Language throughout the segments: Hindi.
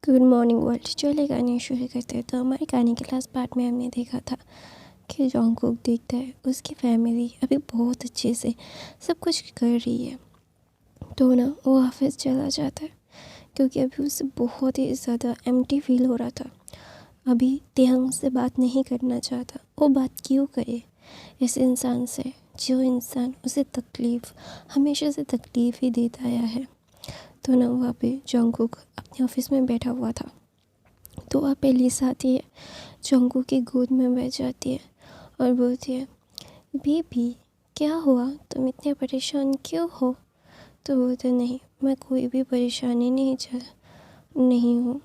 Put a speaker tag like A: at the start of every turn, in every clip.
A: Good morning world. चलिए कहानी शुरू करते हैं। तो हमारी कहानी के लास्ट पार्ट में हमने देखा था कि जॉन्गकुक देखता है उसकी फैमिली अभी बहुत अच्छे से सब कुछ कर रही है। तो ना वो ऑफिस चला जाता है क्योंकि अभी उसे बहुत ही ज़्यादा एम्प्टी फील हो रहा था। अभी तेहंग से बात नहीं करना चाहता। वो बात क्यों करे ऐसे इंसान से जो इंसान उसे तकलीफ़ हमेशा से तकलीफ़ ही देता आया है। तो ना वहाँ पे जॉन्गकुक अपने ऑफिस में बैठा हुआ था। तो वहाँ पे लिसा आती है, जॉन्गकुक की गोद में बैठ जाती है और बोलती है, बेबी क्या हुआ, तुम इतने परेशान क्यों हो? तो बोलते नहीं, मैं कोई भी परेशानी नहीं हूँ।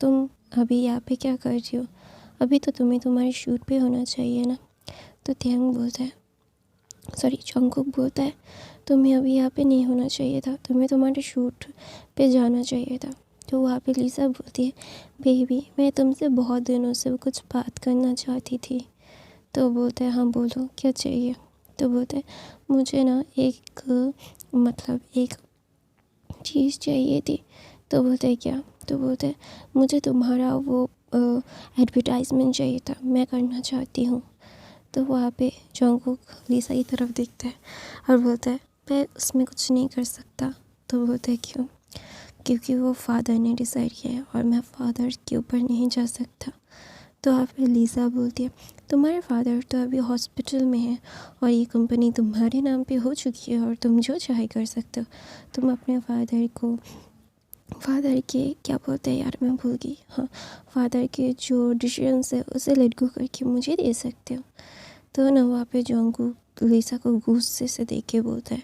A: तुम अभी यहाँ पे क्या कर रही हो? अभी तो तुम्हें तुम्हारे शूट पे होना चाहिए ना। तो तेहंग बोलता है, सॉरी जॉन्गकुक बोलता है, तुम्हें अभी यहाँ पे नहीं होना चाहिए था, तुम्हें तुम्हारे शूट पे जाना चाहिए था। तो वहाँ पे लिसा बोलती है, बेबी मैं तुमसे बहुत दिनों से कुछ बात करना चाहती थी। तो बोलता है, हाँ बोलो क्या चाहिए? तो बोलता है, मुझे ना एक चीज़ चाहिए थी। तो बोलता है क्या? तो बोलता है, मुझे तुम्हारा वो एडवर्टाइजमेंट चाहिए था, मैं करना चाहती हूँ। तो वहाँ पे जॉन्गकुक लिसा की तरफ देखता है और बोलता है, मैं उसमें कुछ नहीं कर सकता। तो बोलता है क्यों? क्योंकि वो फादर ने डिसाइड किया है और मैं फादर के ऊपर नहीं जा सकता। तो वहाँ पे लिसा बोलती है, तुम्हारे फादर तो अभी हॉस्पिटल में है और ये कंपनी तुम्हारे नाम पे हो चुकी है और तुम जो चाहे कर सकते हो। तुम अपने फादर के क्या बोलते हैं यार, मैं भूल गई। हाँ, फादर के जो डिसीजन है उसे लेट गो करके मुझे दे सकते हो। तो ना वहाँ पे जॉन्गकुक लिसा को गुस्से से देख के बोलता है,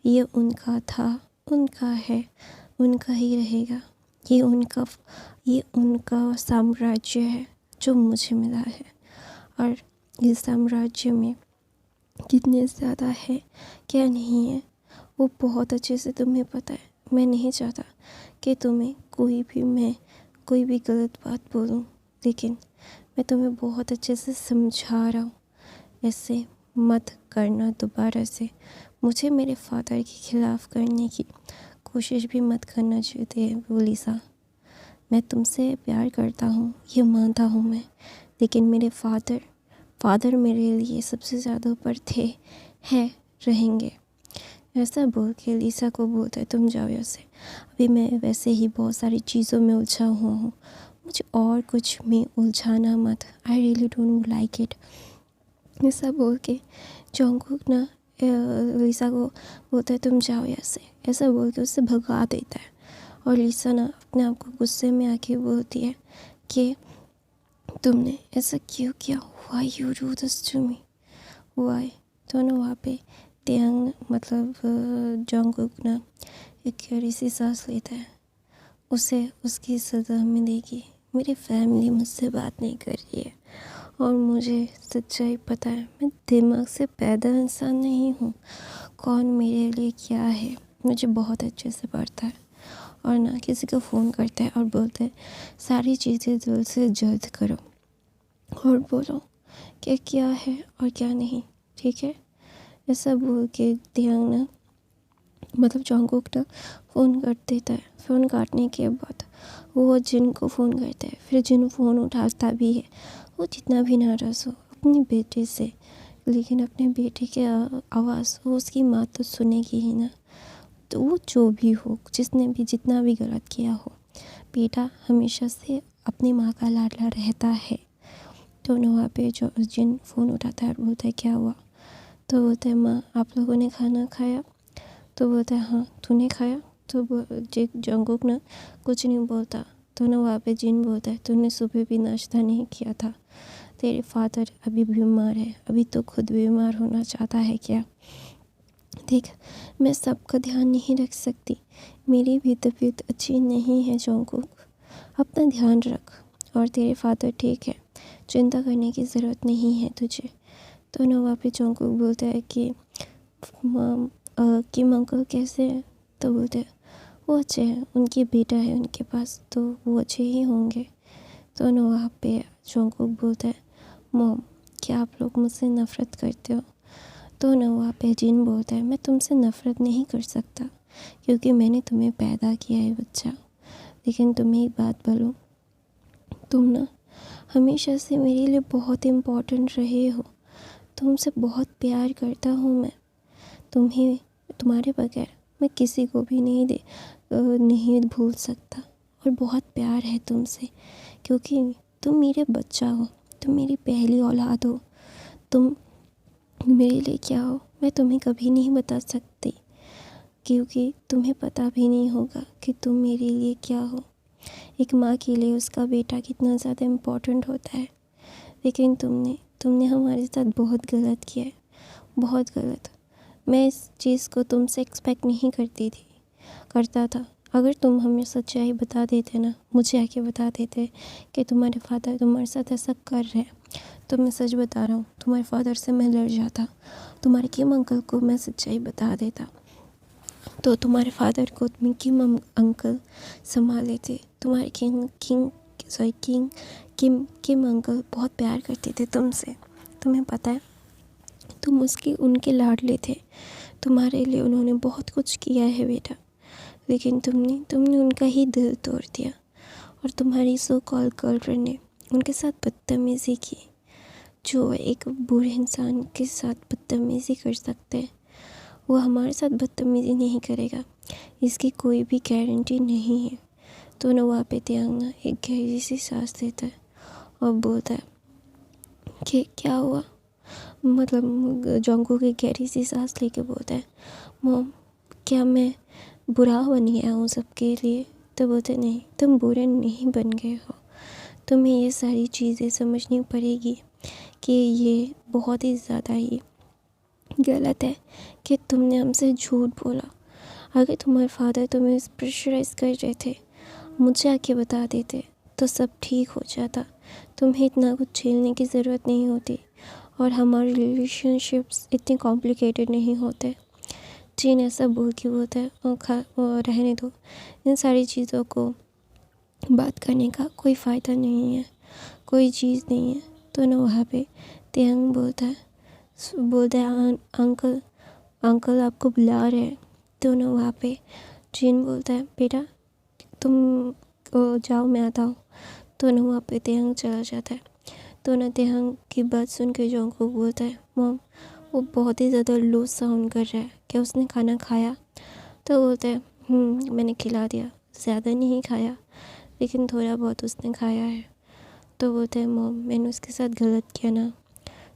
A: ये उनका था, उनका है, उनका ही रहेगा। ये उनका साम्राज्य है जो मुझे मिला है। और इस साम्राज्य में कितने ज़्यादा है क्या नहीं है वो बहुत अच्छे से तुम्हें पता है। मैं नहीं चाहता कि मैं कोई भी गलत बात बोलूं, लेकिन मैं तुम्हें बहुत अच्छे से समझा रहा हूँ, ऐसे मत करना दोबारा से। मुझे मेरे फादर के ख़िलाफ़ करने की कोशिश भी मत करना चाहिए वो लिसा। मैं तुमसे प्यार करता हूँ, ये मानता हूँ मैं, लेकिन मेरे फादर मेरे लिए सबसे ज़्यादा ऊपर थे, हैं, रहेंगे। ऐसा बोल के लिसा को बोलता है, तुम जाओ यहाँ से। अभी मैं वैसे ही बहुत सारी चीज़ों में उलझा हुआ हूँ, मुझे और कुछ में उलझाना मत। I really don't like it. ऐसा बोल के जॉन्गकुक ना लिसा को बोलता है, तुम जाओ यहाँ से। ऐसा बोल के उससे भगा देता है। और लिसा ना अपने आप को गुस्से में आके बोलती है कि तुमने ऐसा क्यों किया? Why you do this to me, why? तो ना वहाँ पे तेहंग जॉन्गकुक ना एक गहरी सी सांस लेता है। उसे उसकी सज़ा मिलेगी। मेरी फैमिली मुझसे बात नहीं कर रही है और मुझे सच्चाई पता है। मैं दिमाग से पैदा इंसान नहीं हूँ। कौन मेरे लिए क्या है मुझे बहुत अच्छे से पता है। और ना किसी को फ़ोन करता है और बोलता है, सारी चीज़ें दिल से जल्द करो और बोलो कि क्या है और क्या नहीं, ठीक है? ऐसा बोल के ध्यान ना जॉन्गकुक ना फ़ोन कर देता है। फ़ोन काटने के बाद वो जिन को फ़ोन करता है, फिर जिन फ़ोन उठाता भी है। वो जितना भी नाराज़ हो अपनी बेटे से, लेकिन अपने बेटे के आवाज़ वो उसकी माँ तो सुनेगी ही ना। तो वो जो भी हो, जिसने भी जितना भी गलत किया हो, बेटा हमेशा से अपनी माँ का लाडला रहता है। तो ना वहाँ पे जो जिन फ़ोन उठाता है और बोलता है, क्या हुआ? तो बोलता है, माँ आप लोगों ने खाना खाया? तो बोलता है, हाँ तूने खाया? तो जंगकुक ना कुछ नहीं बोलता। तो ना वहाँ पे जिन बोलता है, तूने सुबह भी नाश्ता नहीं किया था, तेरे फादर अभी बीमार है, अभी तो खुद बीमार होना चाहता है क्या? देख, मैं सबका ध्यान नहीं रख सकती, मेरी भी तबीयत अच्छी नहीं है जंगकुक, अपना ध्यान रख। और तेरे फादर ठीक है, चिंता करने की ज़रूरत नहीं है तुझे। तो ना वहाँ पे जंगकुक बोलता है कि किम अंकल कैसे हैं? तो बोलते हैं, वो अच्छे हैं, उनकी बेटा है उनके पास, तो वो अच्छे ही होंगे। तो ना वहाँ पे जंगकुक बोलता है, मॉम क्या आप लोग मुझसे नफ़रत करते हो? तो ना वहाँ पे जिन बोलता है, मैं तुमसे नफ़रत नहीं कर सकता क्योंकि मैंने तुम्हें पैदा किया है बच्चा। लेकिन तुम्हें एक बात बोलूं, तुम ना हमेशा से मेरे लिए बहुत इम्पोर्टेंट रहे हो। तुमसे बहुत प्यार करता हूँ मैं। तुम्हें, तुम्हारे बगैर मैं किसी को भी नहीं भूल सकता। और बहुत प्यार है तुमसे, क्योंकि तुम मेरे बच्चा हो, तुम मेरी पहली औलाद हो। तुम मेरे लिए क्या हो मैं तुम्हें कभी नहीं बता सकती, क्योंकि तुम्हें पता भी नहीं होगा कि तुम मेरे लिए क्या हो। एक माँ के लिए उसका बेटा कितना ज़्यादा इम्पोर्टेंट होता है। लेकिन तुमने हमारे साथ बहुत गलत किया है, बहुत गलत। मैं इस चीज़ को तुमसे एक्सपेक्ट नहीं करता था। अगर तुम हमें सच्चाई बता देते ना, मुझे आके बता देते कि तुम्हारे फादर तुम्हारे साथ ऐसा कर रहे हैं, तो मैं सच बता रहा हूँ, तुम्हारे फादर से मैं लड़ जाता। तुम्हारे किम अंकल को मैं सच्चाई बता देता तो तुम्हारे फादर को तुम्हें अंकल संभाल लेते। तुम्हारे किम अंकल बहुत प्यार करते थे तुमसे। तुम्हें पता है, तुम उनके लाडले थे। तुम्हारे लिए उन्होंने बहुत कुछ किया है बेटा, लेकिन तुमने उनका ही दिल तोड़ दिया। और तुम्हारी सो कॉल गर्लफ्रेंड ने उनके साथ बदतमीज़ी की। जो एक बूढ़े इंसान के साथ बदतमीज़ी कर सकते हैं, वो हमारे साथ बदतमीज़ी नहीं करेगा, इसकी कोई भी गारंटी नहीं है। तो वहाँ पे त्यागना एक गहरी सी सांस लेता है और बोलता है कि क्या हुआ। मतलब जोंगू की गहरी सी सांस लेके बोलता है, मॉम क्या मैं बुरा बन गया हूँ सबके लिए। तो बोलते नहीं, तुम बुरे नहीं बन गए हो। तुम्हें ये सारी चीज़ें समझनी पड़ेगी कि ये बहुत ही ज़्यादा ही गलत है कि तुमने हमसे झूठ बोला। अगर तुम्हारे फादर तुम्हें प्रेशराइज कर रहे थे, मुझे आके बता देते तो सब ठीक हो जाता। तुम्हें इतना कुछ झेलने की ज़रूरत नहीं होती और हमारे रिलेशनशिप्स इतने कॉम्प्लिकेटेड नहीं होते। जीन ऐसा बोल के बोलता है और रहने दो, इन सारी चीज़ों को बात करने का कोई फ़ायदा नहीं है, कोई चीज़ नहीं है। तो वहाँ पे तेहंग बोलता है अंकल आपको बुला रहे हैं। तो वहाँ पे जीन बोलता है बेटा तुम जाओ, मैं आता हूँ। तो वहाँ पे तेहंग चला जाता है। तो तेहंग की बात सुन के जोंग को बोलता है, मॉम वो बहुत ही ज़्यादा लो साउंड कर रहा है, क्या उसने खाना खाया। तो बोलता है मैंने खिला दिया, ज़्यादा नहीं खाया लेकिन थोड़ा बहुत उसने खाया है। तो बोलता है मॉम मैंने उसके साथ गलत किया ना।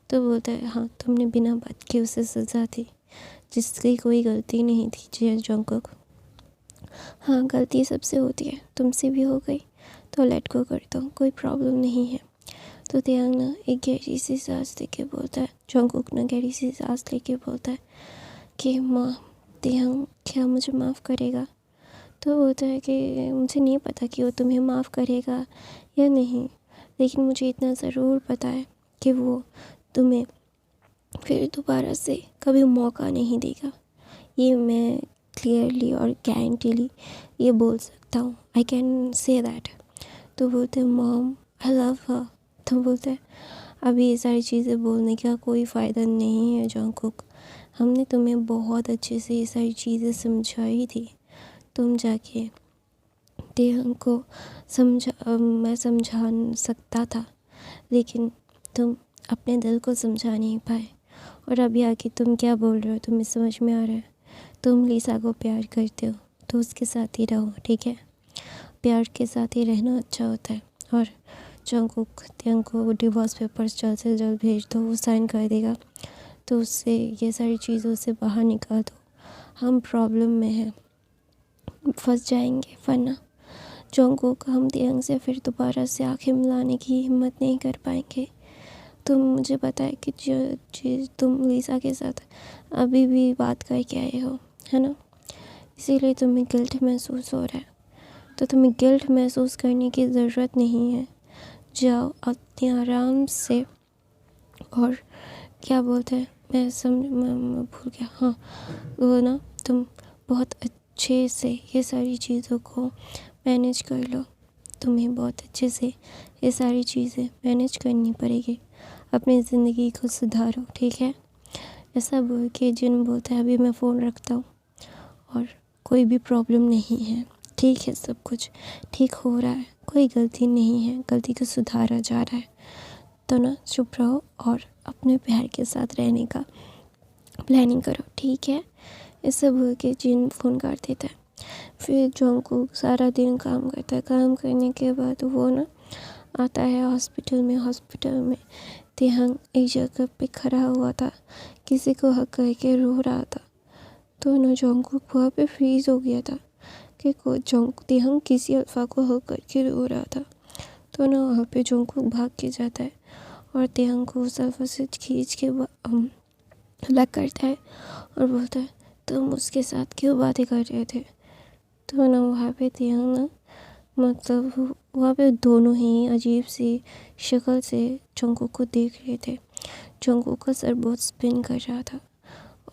A: तो बोलता है हाँ, तुमने बिना बात के उसे सज़ा दी, जिसकी कोई गलती नहीं थी। जी जोंगकुक, हाँ गलती सबसे होती है, तुमसे भी हो गई तो लेट गो कर दो, कोई प्रॉब्लम नहीं है। तो तेहंग ना एक गहरी सी सांस लेके बोलता है, जोंगकुक ना गहरी सी सांस लेके बोलता है कि माँ तेहंग क्या मुझे माफ़ करेगा। तो बोलता है कि मुझे नहीं पता कि वो तुम्हें माफ़ करेगा या नहीं, लेकिन मुझे इतना ज़रूर पता है कि वो तुम्हें फिर दोबारा से कभी मौका नहीं देगा। ये मैं क्लियरली और गारंटीली ये बोल सकता हूँ, आई कैन से दैट। तो बोलते मॉम आई लव हर। तो बोलते हैं अभी ये सारी चीज़ें बोलने का कोई फ़ायदा नहीं है जोंगकुक, हमने तुम्हें बहुत अच्छे से ये सारी चीज़ें समझाई थी। तुम जाके तेहंग को मैं समझा सकता था, लेकिन तुम अपने दिल को समझा नहीं पाए। और अभी आके तुम क्या बोल रहे हो, तुम्हें समझ में आ रहा है। तुम लीसा को प्यार करते हो तो उसके साथ ही रहो, ठीक है। प्यार के साथ ही रहना अच्छा होता है। और जोंगकुक तेहंग को डिवोर्स पेपर्स जल्द से जल्द भेज दो, वो साइन कर देगा। तो उससे ये सारी चीज़ों से बाहर निकाल दो, हम प्रॉब्लम में हैं, फंस जाएंगे। वरना जोंगकुक हम तेहंग से फिर दोबारा से आंखें मिलाने की हिम्मत नहीं कर पाएंगे। तुम मुझे पता है कि जो चीज़ तुम लीसा के साथ अभी भी बात करके आए हो, है ना, इसीलिए तुम्हें गिल्ट महसूस हो रहा है। तो तुम्हें गिल्ट महसूस करने की ज़रूरत नहीं है। जाओ अपने आराम से, और क्या बोलते हैं मैं भूल गया, हाँ वो ना तुम बहुत अच्छे से ये सारी चीज़ों को मैनेज कर लो। तुम्हें बहुत अच्छे से ये सारी चीज़ें मैनेज करनी पड़ेगी। अपनी ज़िंदगी को सुधारो, ठीक है। ऐसा बोल के जिन बोलता है अभी मैं फ़ोन रखता हूँ और कोई भी प्रॉब्लम नहीं है, ठीक है, सब कुछ ठीक हो रहा है, कोई गलती नहीं है, गलती को सुधारा जा रहा है। तो ना चुप रहो और अपने प्यार के साथ रहने का प्लानिंग करो, ठीक है। ऐसे बोल के जिन फ़ोन काट देता है। फिर जंगकुक सारा दिन काम करता है। काम करने के बाद वो ना आता है हॉस्पिटल में तिहंग एक जगह पे खड़ा हुआ था, किसी को हक करके रो रहा था। तो ना जंगकुक वहाँ पे फ्रीज हो गया था कि तिहंग किसी अल्फा को हक करके रो रहा था। तो ना वहाँ पे जंगकुक भाग के जाता है और तिहंग को उस अल्फा से खींच के अलग करता है और बोलता है तुम उसके साथ क्यों बातें कर रहे थे। तो ना वहाँ पे तिहंग ना मतलब वहाँ पे दोनों ही अजीब सी शक्ल से जंगकुक को देख रहे थे। जंगकुक का सर बहुत स्पिन कर रहा था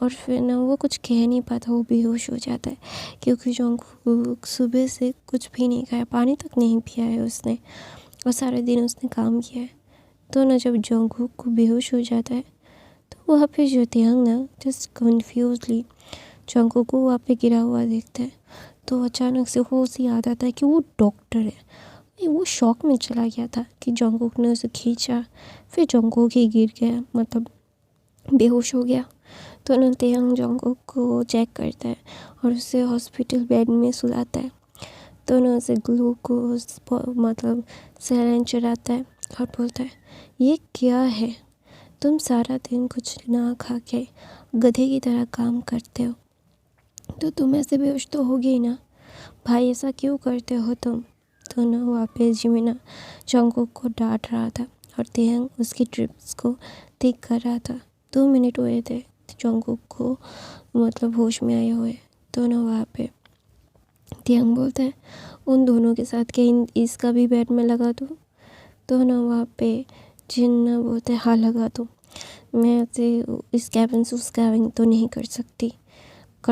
A: और फिर ना वो कुछ कह नहीं पाता, वो बेहोश हो जाता है क्योंकि जंगकुक सुबह से कुछ भी नहीं खाया, पानी तक नहीं पिया है उसने और सारे दिन उसने काम किया है। तो ना जब जंगकुक को बेहोश हो जाता है तो वहाँ पे जो तिहंग ना जस्ट कन्फ्यूजली जंगकुक को वहाँ पे गिरा हुआ देखता है। तो अचानक से होश याद आता है कि वो डॉक्टर है। वो शॉक में चला गया था कि जंगकुक ने उसे खींचा, फिर जंगकुक ही गिर गया, मतलब बेहोश हो गया। तो ना तिहंग जंगकुक को चेक करता है और उसे हॉस्पिटल बेड में सुलाता है। तो ना उसे ग्लूकोज मतलब सैलाइन चढ़ाता है और बोलता है ये क्या है, तुम सारा दिन कुछ ना खा के गधे की तरह काम करते हो, तो तुम ऐसे बेहोश तो होगे ही ना भाई, ऐसा क्यों करते हो तुम। तो ना वहाँ पे जिमिना जंगकुक को डांट रहा था और तिहंग उसकी ट्रिप्स को ठीक कर रहा था। 2 मिनट हुए थे जंगकुक को मतलब होश में आए हुए। तो ना वहाँ पे तिहंग बोलता है उन दोनों के साथ क्या इसका भी बेड में लगा दूँ। तो ना वहाँ पे जिन ना बोलते हाँ लगा दो, मैं उसे इस कैबिन से उस कैबिन तो नहीं कर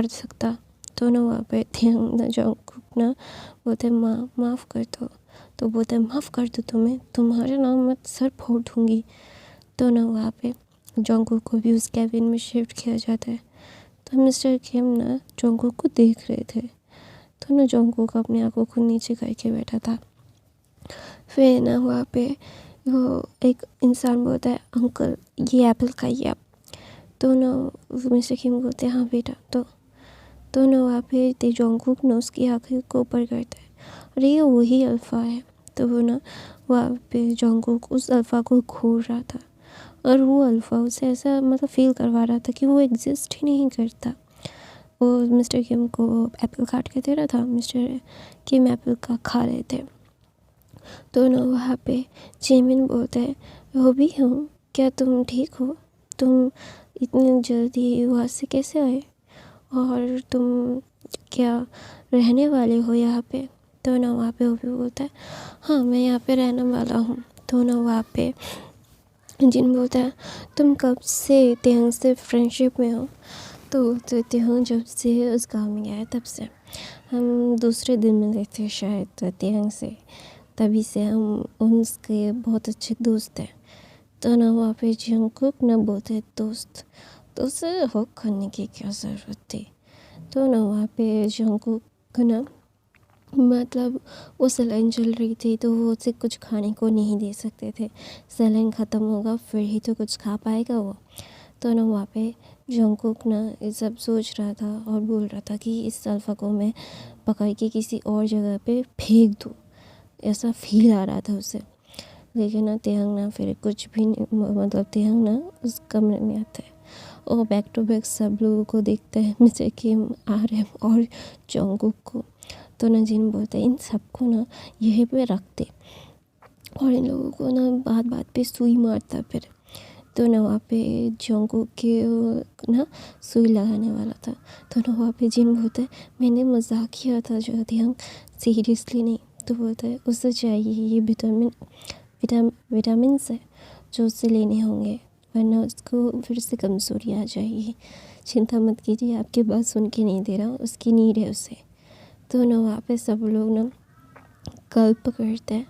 A: सकता। तो ना वहाँ पे तिहंग ना जंगकुक ना बोलते माफ़ कर दो। तो बोलते माफ़ कर दो तुम्हें, तुम्हारे नाम मैं सर फोड़ दूँगी। तो ना वहाँ पे जंगकुक को भी उस कैबिन में शिफ्ट किया जाता है। तो मिस्टर किम ना जंगकुक को देख रहे थे। तो ना जंगकुक अपनी आंखों को नीचे करके बैठा था। फिर ना वहाँ पे वो एक इंसान बोलता है अंकल ये एप्पल खाइए आप। तो ना मिस्टर किम बोलते हैं हाँ बेटा। तो ना वहाँ पे जंगकुक ना उसकी आँखें को ऊपर करता है और ये वही अल्फ़ा है। तो वो ना वहाँ पे जंगकुक उस अल्फ़ा को घूर रहा था और वो अल्फ़ा उसे ऐसा मतलब फील करवा रहा था कि वो एग्जिस्ट ही नहीं करता। वो मिस्टर किम को एप्पल काट के दे रहा था, मिस्टर किम एप्पल का खा रहे थे। तो ना वहाँ पे जेमिन बोलता है वो भी हूँ, क्या तुम ठीक हो, तुम इतनी जल्दी वहाँ से कैसे आए और तुम क्या रहने वाले हो यहाँ पे। तो ना वहाँ पे वो भी बोलता है हाँ मैं यहाँ पे रहने वाला हूँ। तो ना वहाँ पे जिन बोलता है तुम कब से तिहंग से फ्रेंडशिप में हो। तो तिहंग जब से उस गाँव में गया तब से हम दूसरे दिन मिले थे शायद तिहंग से, तभी से हम उनके बहुत अच्छे दोस्त हैं। तो ना वहाँ पे जंगकुक ना बोलते दोस्त तो उसे हक करने की क्या ज़रूरत थी। तो ना वहाँ पे जंगकुक ना मतलब वो सैलाइन चल रही थी तो वो उसे कुछ खाने को नहीं दे सकते थे, सैलाइन ख़त्म होगा फिर ही तो कुछ खा पाएगा वो। तो ना वहाँ पे जंगकुक ना ये सब सोच रहा था और बोल रहा था कि इस अल्फ़ा को मैं पकड़ के किसी और जगह पे फेंक दूँ, ऐसा फील आ रहा था उसे। लेकिन ना तिहंग ना फिर कुछ भी नहीं, मतलब तिहंग ना उस कमरे में आता है और बैक टू बैक सब लोगों को देखता है, मिस्टर किम RM और जंगकुक को। तो ना जिन बोलते हैं इन सबको ना यहीं पे रखते और इन लोगों को ना बात बात पे सुई मारता फिर। तो ना वहाँ पे जंगकुक के ना सुई लगाने वाला था। तो ना वहाँ पे जिन बोलता है मैंने मजाक किया था जो तिहंग, सीरियसली नहीं। तो बोलता है उसे चाहिए ये विटामिन है जो उससे लेने होंगे वरना उसको फिर से कमज़ोरी आ जाएगी। चिंता मत कीजिए, आपकी बात सुन के नहीं दे रहा हूँ, उसकी नीड है उसे। तो ना वहाँ पे सब लोग ना कल्प करते हैं।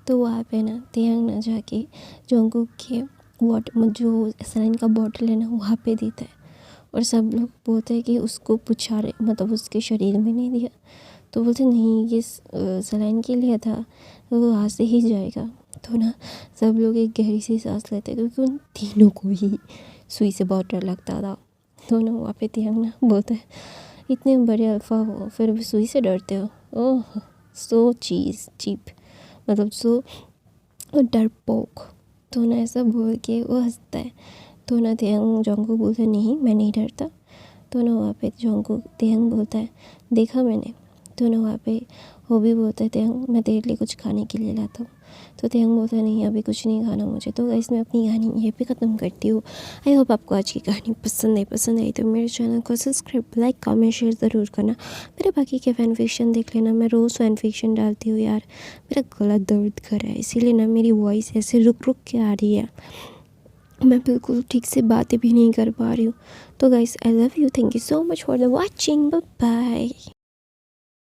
A: तो वहाँ पे ना तिहंग ना जाके जंगकुक के जो सलाइन का बॉटल है ना वहाँ पे देता है और सब लोग बोलते हैं कि उसको पुछा रहे मतलब उसके शरीर में नहीं दिया। तो बोलते नहीं ये सलाइन के लिए था, वो हाथ से ही जाएगा। तो ना सब लोग एक गहरी सी सांस लेते क्योंकि उन तीनों को ही सुई से बहुत डर लगता था। तो ना वहाँ पे तियांग ना बोलता है इतने बड़े अल्फ़ा हो फिर भी सुई से डरते हो, ओह सो चीप, मतलब सो डरपोक। तो ना ऐसा बोल के वो हंसता है। तो ना तियांग जोंगकुक बोलता है नहीं मैं नहीं डरता। तो ना वहाँ पे जोंगकुक तियांग बोलता है देखा मैंने। तो ना वहाँ पे वो भी बोलता है तियांग मैं तेरे लिए कुछ खाने के लिए लाता हूँ। तो तियांग बोलता है नहीं अभी कुछ नहीं खाना मुझे। तो गाइस मैं अपनी कहानी यहीं पे ख़त्म करती हूँ। आई होप आपको आज की कहानी पसंद आई तो मेरे चैनल को सब्सक्राइब लाइक कमेंट शेयर ज़रूर करना। मेरे बाकी के फ़ैन फिक्शन देख लेना, मैं रोज़ फ़ैन फिक्शन डालती हूँ यार। मेरा गला दर्द कर रहा है इसीलिए ना मेरी वॉइस ऐसे रुक रुक के आ रही है, मैं बिल्कुल ठीक से बातें भी नहीं कर पा रही हूँ। तो guys I love you, thank you so much for the watching, bye bye.